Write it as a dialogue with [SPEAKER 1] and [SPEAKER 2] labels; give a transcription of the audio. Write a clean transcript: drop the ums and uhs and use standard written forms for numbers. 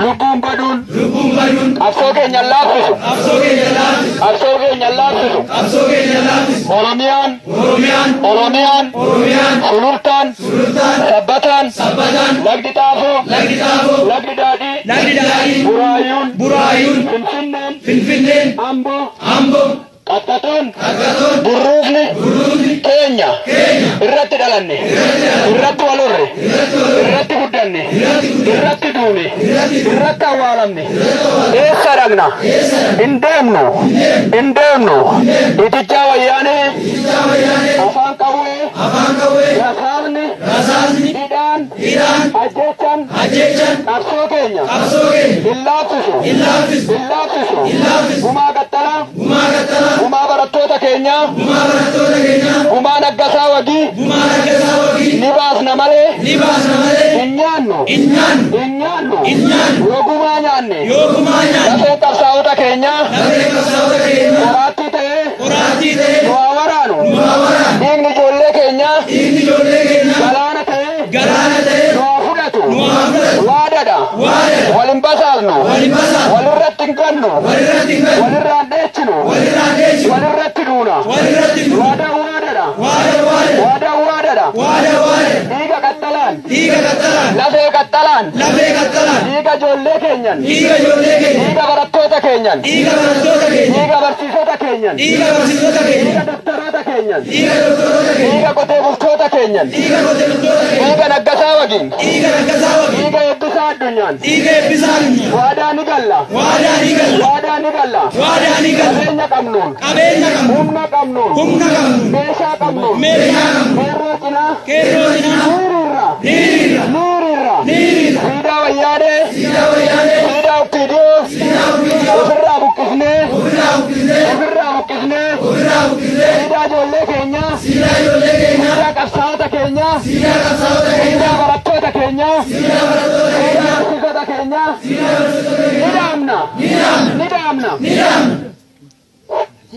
[SPEAKER 1] lubbuun baduun qabsoo keenya laaffisu Oromiyaan sulultaan sabbataan lagdi xaafoo lagdi daadhii buraayuun finfinneen amboo qaxxatuun burruufni keenya irratti dhalanne irratti walorre irratti guddanne irratti duune irratti awwaalamne eessa dhaqna hin deemnu itichaa wayyaanee afaan qawwee rasaasni hidhaan ajjechaan qabsoo keenya hin laaffisu gumaa qaxxalaa gumaa barattoota keenya gumaa naggasaa wagii ni baasna malee hin nyaannu yoo gumaa nyaanne lafee qabsaa'ota keenya qoraattii ta'ee nu haa waraanu dhiigni ijoollee keenya galaana ta'ee nu haa fudhatu waadadha wal hin basaasnu walirratti hin gannu walirraan dheechinu walirratti duuna waadadha dhiiga qaxxalaan lafee qaxxalaan dhiiga ijoollee keenyan dhiiga barattoota keenyan dhiiga barsiisota keenyan dhiiga doktaroota keenyan dhiiga qotee bultoota keenyan dhiiga naggasaa wagin dhiiga eebbisaa addunyaan waadaa ni galla qabeenya qabnuun humna qabnuun meeshaa qabnuun keerroo cinaa nuurirra siidaa wayyaanee siidaa uppiidiyoo ofirraa buqqisnee siidaa ijoollee keenyaa siidaa qabsaa'ota keenyaa siidaa barattoota keenyaa siidaa barsiisota keenyaa ni dhaamna